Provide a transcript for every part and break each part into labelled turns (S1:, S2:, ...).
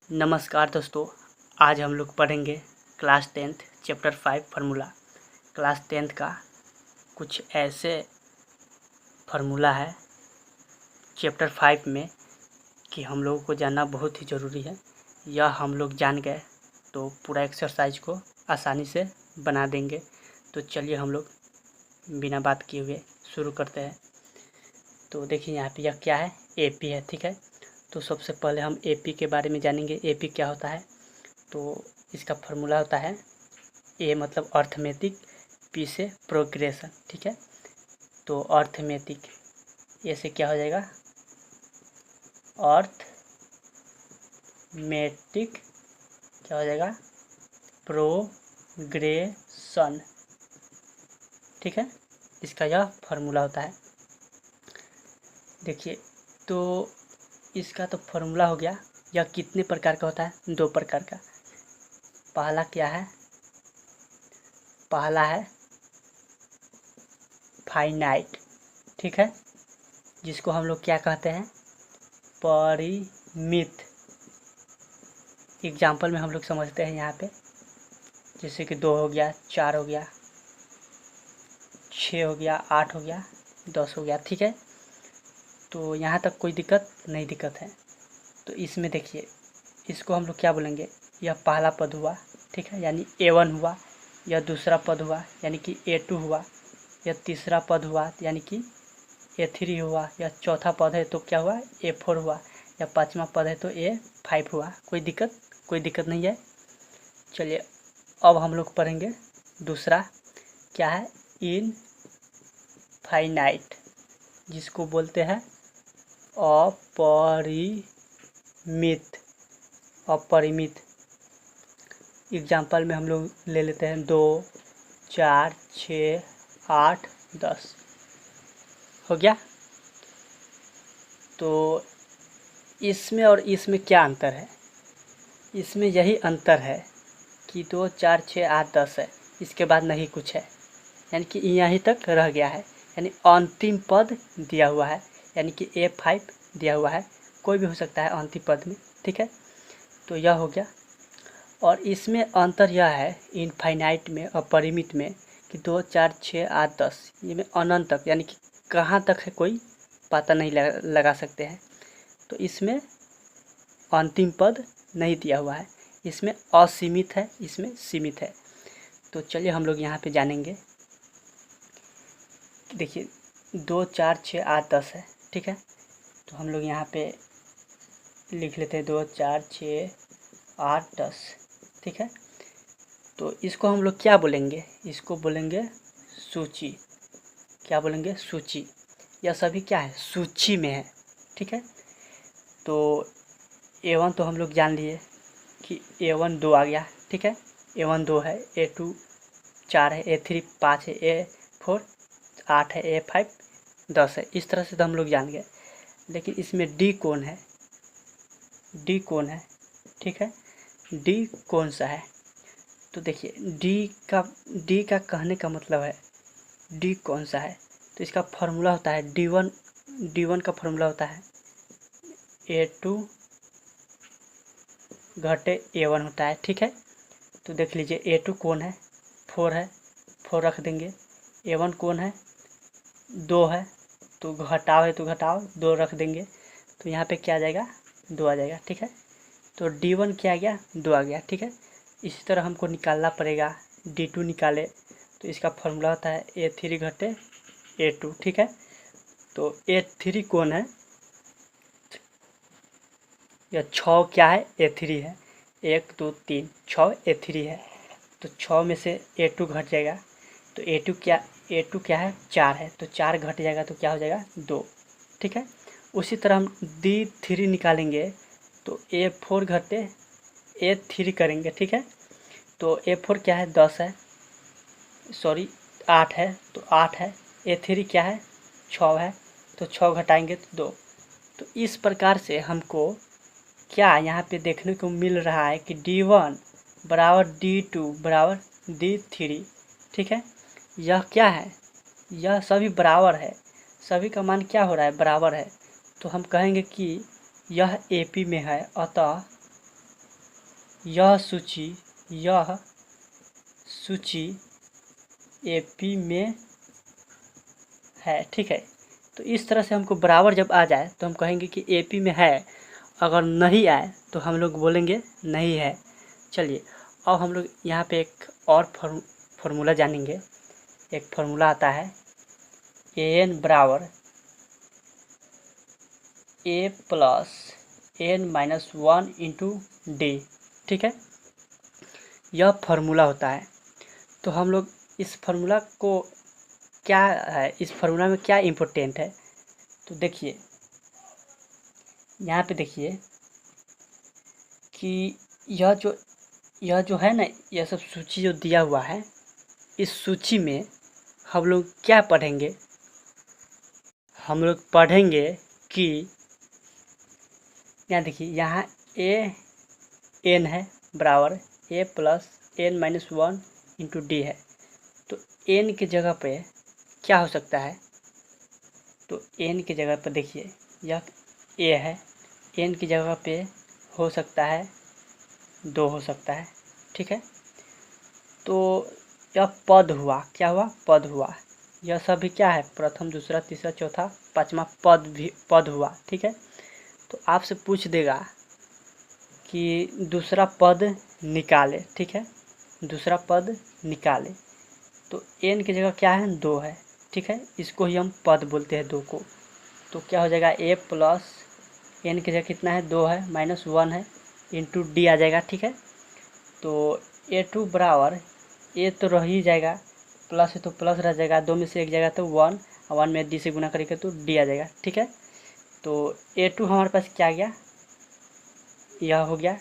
S1: नमस्कार दोस्तों, आज हम लोग पढ़ेंगे class 10th chapter 5 formula. Class 10th का कुछ ऐसे फार्मूला है चैप्टर 5 में कि हम लोगों को जानना बहुत ही ज़रूरी है। यह हम लोग जान गए तो पूरा एक्सरसाइज को आसानी से बना देंगे। तो चलिए हम लोग बिना बात किए हुए शुरू करते हैं। तो देखिए यहाँ पे यह क्या है, एपी है, ठीक है। तो सबसे पहले हम एपी के बारे में जानेंगे। एपी क्या होता है, तो इसका फार्मूला होता है ए मतलब अर्थमेटिक, पी से प्रोग्रेशन, ठीक है। तो अर्थमेटिक ए से क्या हो जाएगा, अर्थमेटिक क्या हो जाएगा, प्रोग्रेशन, ठीक है। इसका यह फार्मूला होता है। देखिए तो इसका तो फार्मूला हो गया। यह कितने प्रकार का होता है, 2 प्रकार का। पहला क्या है, पहला है फाइनाइट, ठीक है, जिसको हम लोग क्या कहते हैं, परिमित। एग्जाम्पल में हम लोग समझते हैं यहाँ पे, जैसे कि 2 हो गया, 4 हो गया, 6 हो गया, 8 हो गया, 10 हो गया, ठीक है। तो यहाँ तक कोई दिक्कत है। तो इसमें देखिए, इसको हम लोग क्या बोलेंगे, यह पहला पद हुआ, ठीक है, यानी A1 हुआ। यह दूसरा पद हुआ यानी कि A2 हुआ। यह तीसरा पद हुआ यानी कि A3 हुआ। यह चौथा पद है तो क्या हुआ, A4 हुआ। या 5वां पद है तो A5 हुआ। कोई दिक्कत नहीं है। चलिए अब हम लोग पढ़ेंगे दूसरा, क्या है, इनफाइनाइट, जिसको बोलते हैं अपरिमित। एग्जाम्पल में हम लोग ले लेते हैं 2, 4, 6, 8, 10 हो गया। तो इसमें और इसमें क्या अंतर है, इसमें यही अंतर है कि 2, 4, 6, 8, 10 है, इसके बाद नहीं कुछ है, यानी कि यहीं तक रह गया है, यानी अंतिम पद दिया हुआ है, यानी कि A5 दिया हुआ है। कोई भी हो सकता है अंतिम पद में, ठीक है। तो यह हो गया। और इसमें अंतर यह है इनफाइनाइट में, अपरिमित में, कि 2, 4, 6, 8, 10 ये में अनंत तक, यानी कि कहाँ तक है कोई पता नहीं लगा सकते हैं। तो इसमें अंतिम पद नहीं दिया हुआ है, इसमें असीमित है, इसमें सीमित है। तो चलिए हम लोग यहाँ पे जानेंगे। देखिए 2, 4, 6, 8, 10 है, ठीक है। तो हम लोग यहाँ पे लिख लेते हैं 2, 4, 6, 8, 10, ठीक है। तो इसको हम लोग क्या बोलेंगे, इसको बोलेंगे सूची। क्या बोलेंगे, सूची। यह सभी क्या है, सूची में है, ठीक है। तो A1 तो हम लोग जान लिए कि A1 2 आ गया, ठीक है। A1 2 है, A2 4 है, A3 5 है, A4 8 है, A5 10 है। इस तरह से तो हम लोग जान गए। लेकिन इसमें D कौन है, D कौन है, ठीक है। D कौन सा है, तो देखिए D का कहने का मतलब है D कौन सा है। तो इसका फार्मूला होता है D1 का फार्मूला होता है A2 घटे A1 होता है, ठीक है। तो देख लीजिए A2 कौन है, 4 है, 4 रख देंगे। A1 कौन है, 2 है, तो घटाओ है तो घटाओ, 2 रख देंगे। तो यहाँ पे क्या आ जाएगा, 2 आ जाएगा, ठीक है। तो D1 क्या आ गया, 2 आ गया, ठीक है। इसी तरह हमको निकालना पड़ेगा, D2 निकाले तो इसका फार्मूला होता है A3 घटे A2, ठीक है। तो A3 कौन है, या 6 क्या है, A3 है। 1 2 3 6 A3 है। तो 6 में से A2 घट जाएगा, तो A2 क्या है, 4 है। तो 4 घट जाएगा तो क्या हो जाएगा, 2, ठीक है। उसी तरह हम D3 निकालेंगे तो A4 घटे A3 करेंगे, ठीक है। तो A4 क्या है, 10 है, सॉरी 8 है, तो 8 है। A3 क्या है, 6 है, तो 6 घटाएंगे तो 2। तो इस प्रकार से हमको क्या यहाँ पे देखने को मिल रहा है कि D1 बराबर D2 बराबर D3, ठीक है। यह क्या है, यह सभी बराबर है, सभी का मान क्या हो रहा है, बराबर है। तो हम कहेंगे कि यह AP में है, अतः यह सूची AP में है, ठीक है। तो इस तरह से हमको बराबर जब आ जाए तो हम कहेंगे कि AP में है। अगर नहीं आए तो हम लोग बोलेंगे नहीं है। चलिए अब हम लोग यहाँ पे एक और फार्मूला जानेंगे। एक फार्मूला आता है AN बराबर A plus N-1 into D, ठीक है। यह फार्मूला होता है। तो हम लोग इस फार्मूला को क्या है, इस फार्मूला में क्या इम्पोर्टेंट है, तो देखिए यहाँ पे देखिए कि यह जो है ना, यह सब सूची जो दिया हुआ है, इस सूची में हम लोग क्या पढ़ेंगे, हम लोग पढ़ेंगे कि यहाँ देखिए, यहाँ AN है बराबर A plus N-1 into D है। तो N की जगह पे क्या हो सकता है, तो N की जगह पर देखिए यह A है, N की जगह पे हो सकता है 2 हो सकता है, ठीक है। तो यह पद हुआ, क्या हुआ, पद हुआ। यह सभी क्या है, प्रथम दूसरा तीसरा चौथा पांचवा पद हुआ, ठीक है। तो आपसे पूछ देगा कि दूसरा पद निकाले, ठीक है, दूसरा पद निकाले। तो N की जगह क्या है, 2 है, ठीक है। इसको ही हम पद बोलते हैं 2 को। तो क्या हो जाएगा, A प्लस N की जगह कितना है, 2 है, -1 है, इंटू D आ जाएगा, ठीक है। तो A2 बराबर A तो रह ही जाएगा, प्लस है तो प्लस रह जाएगा, 2 में से एक जाएगा तो 1, 1 में D से गुना करेंगे तो D आ जाएगा, ठीक है। तो A2 हमारे पास क्या आ गया, यह हो गया,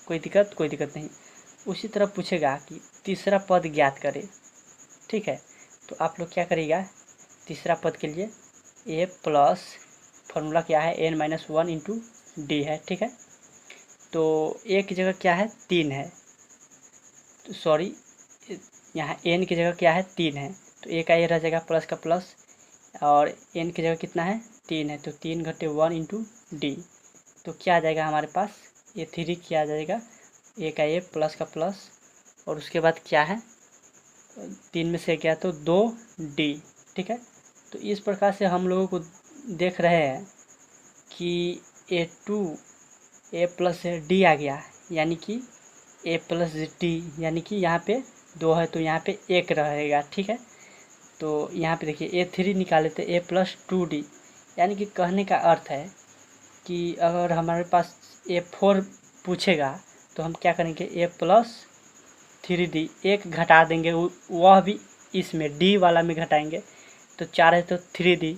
S1: कोई दिक्कत नहीं। उसी तरह पूछेगा कि तीसरा पद ज्ञात करें, ठीक है। तो आप लोग क्या करिएगा, तीसरा पद के लिए A प्लस फार्मूला क्या है, N-1 इंटू D है, ठीक है। तो A की जगह क्या है, 3 है, तो सॉरी यहाँ N की जगह क्या है, 3 है। तो A का ये रह जाएगा प्लस का प्लस, और N की जगह कितना है, 3 है। तो 3 घटे 1 इंटू D, तो क्या आ जाएगा हमारे पास, ये 3 क्या आ जाएगा, A का ये प्लस का प्लस, और उसके बाद क्या है, 3 में से क्या तो 2D, ठीक है। तो इस प्रकार से हम लोगों को देख रहे हैं कि A प्लस D आ गया, यानी कि A प्लस D, यानी कि यहाँ पे 2 है तो यहाँ पे 1 रहेगा, ठीक है। तो यहाँ पे देखिए A3 निकाले तो A प्लस 2D, यानी कि कहने का अर्थ है कि अगर हमारे पास A4 पूछेगा तो हम क्या करेंगे, A प्लस 3D, 1 घटा देंगे, वह भी इसमें D वाला में घटाएंगे। तो 4 है तो 3D।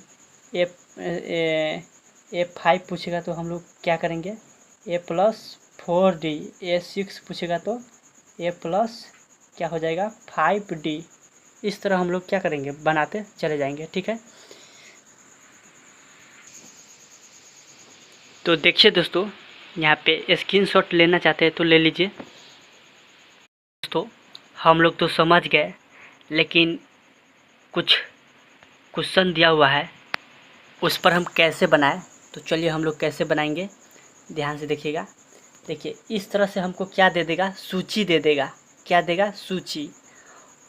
S1: A5 पूछेगा तो हम लोग क्या करेंगे, A प्लस 4D। A6 पूछेगा तो A प्लस क्या हो जाएगा, 5D। इस तरह हम लोग क्या करेंगे, बनाते चले जाएंगे, ठीक है। तो देखिए दोस्तों, यहाँ पे स्क्रीनशॉट लेना चाहते हैं तो ले लीजिए। दोस्तों हम लोग तो समझ गए, लेकिन कुछ क्वेश्चन दिया हुआ है, उस पर हम कैसे बनाएं, तो चलिए हम लोग कैसे बनाएंगे, ध्यान से देखिएगा। देखिए इस तरह से हमको क्या दे देगा, सूची दे देगा, क्या देगा, सूची।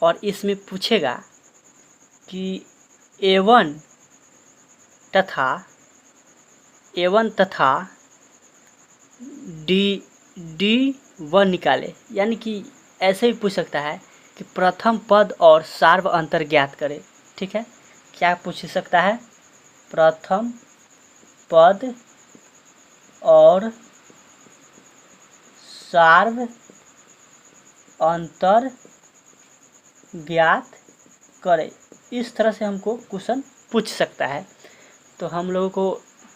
S1: और इसमें पूछेगा कि A1 तथा D1 निकाले, यानी कि ऐसे ही पूछ सकता है कि प्रथम पद और सार्व अंतर ज्ञात करें, ठीक है। क्या पूछ सकता है, प्रथम पद और सार्व अंतर ज्ञात करें। इस तरह से हमको क्वेश्चन पूछ सकता है। तो हम लोगों को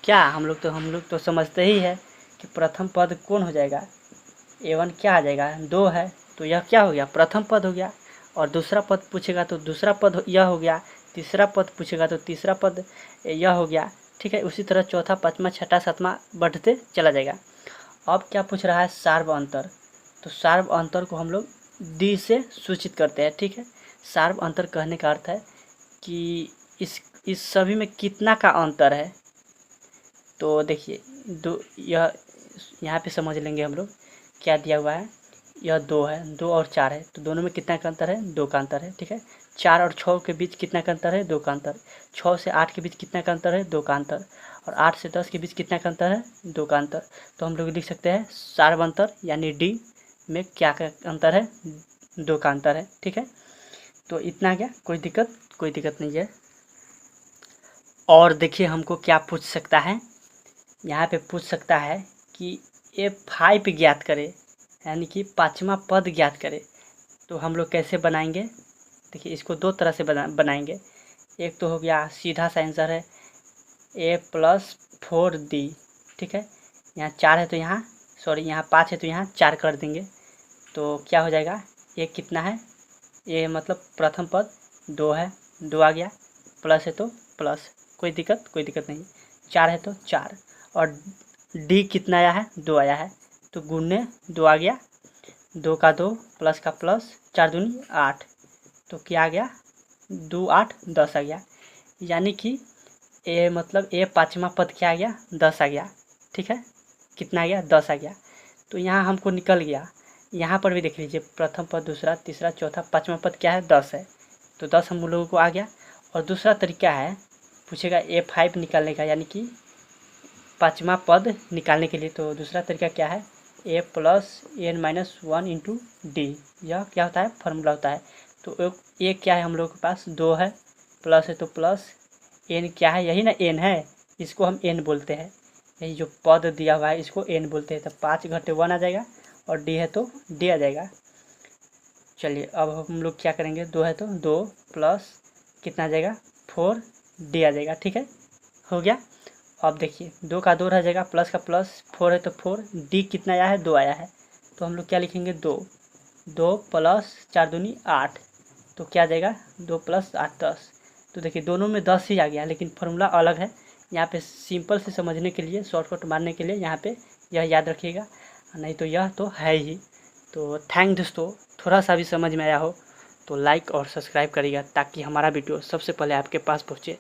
S1: क्या, हम लोग तो समझते ही है कि प्रथम पद कौन हो जाएगा, A1 क्या आ जाएगा, 2 है, तो यह क्या हो गया, प्रथम पद हो गया। और दूसरा पद पूछेगा तो दूसरा पद यह हो गया, तीसरा पद पूछेगा तो तीसरा पद यह हो गया, ठीक है। उसी तरह चौथा पाँचवा छठा सातवां बढ़ते चला जाएगा। अब क्या पूछ रहा है, सार्व अंतर। तो सार्व अंतर को हम लोग D से सूचित करते हैं, ठीक है। सार्व अंतर कहने का अर्थ है कि इस सभी में कितना का अंतर है। तो देखिए यह यहाँ पे समझ लेंगे हम लोग, क्या दिया हुआ है, यह 2 है, 2 और 4 है, तो दोनों में कितना का अंतर है? 2 का अंतर है, ठीक है। 4 और 6 के बीच कितना का अंतर है? 2 का अंतर। 6 से 8 के बीच कितना का अंतर है? 2 का अंतर। और 8 से 10 के बीच कितना का अंतर है? 2 का अंतर। तो हम लोग लिख सकते हैं सार्वंतर यानी डी में क्या का अंतर है? 2 का अंतर है, ठीक है। तो इतना क्या, कोई दिक्कत नहीं है। और देखिए हमको क्या पूछ सकता है, यहाँ पे पूछ सकता है कि A5 ज्ञात करे, यानी कि 5वां पद ज्ञात करे। तो हम लोग कैसे बनाएंगे? देखिए इसको दो तरह से बनाएंगे। एक तो हो गया सीधा सा आंसर है A+4D, ठीक है। यहाँ 4 है तो यहाँ यहाँ 5 है तो यहाँ 4 कर देंगे, तो क्या हो जाएगा? ये कितना है? ये मतलब प्रथम पद 2 है, 2 आ गया, प्लस है तो प्लस, कोई दिक्कत नहीं। 4 है तो 4, और डी कितना आया है? 2 आया है, तो गुणे 2 आ गया, 2 का 2 प्लस का प्लस, 4 दूनी 8, तो क्या आ गया? 2 8 10 आ गया। यानी कि ए मतलब ए 5वां पद क्या आ गया? 10 आ गया, ठीक है। कितना आ गया? 10 आ गया। तो यहाँ हमको निकल गया। यहाँ पर भी देख लीजिए, प्रथम पद, दूसरा, तीसरा, चौथा, 5वां पद क्या है? 10 है, तो 10 हम लोगों को आ गया। और दूसरा तरीका है, पूछेगा A5 निकालने का, यानी कि 5वां पद निकालने के लिए। तो दूसरा तरीका क्या है? A+n-1 इंटू डी, यह क्या होता है? फार्मूला होता है। तो ए क्या है हम लोगों के पास? 2 है, प्लस है तो प्लस, एन क्या है? यही ना एन है, इसको हम एन बोलते हैं। यही जो पद दिया हुआ है इसको एन बोलते हैं। तो 5 घटे 1 आ जाएगा, और डी है तो डी आ जाएगा। चलिए अब हम लोग क्या करेंगे? 2 है तो 2 प्लस कितना आ जाएगा? 4 डी आ जाएगा, ठीक है, हो गया। अब देखिए 2 का 2 रह जाएगा, प्लस का प्लस, 4 है तो 4, डी कितना आया है? 2 आया है, तो हम लोग क्या लिखेंगे? 2 प्लस 4 दूनी 8, तो क्या आ जाएगा? 2 प्लस 8 10। तो देखिए दोनों में 10 ही आ गया, लेकिन फार्मूला अलग है। यहाँ पे सिंपल से समझने के लिए, शॉर्टकट मारने के लिए यहाँ पे यह याद रखिएगा, नहीं तो यह तो है ही। तो थैंक दोस्तों, थोड़ा सा भी समझ में आया हो तो लाइक और सब्सक्राइब करिएगा, ताकि हमारा वीडियो सबसे पहले आपके पास पहुँचे।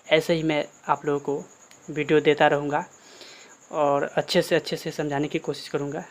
S1: ऐसे ही मैं आप लोगों को वीडियो देता रहूँगा और अच्छे से समझाने की कोशिश करूँगा।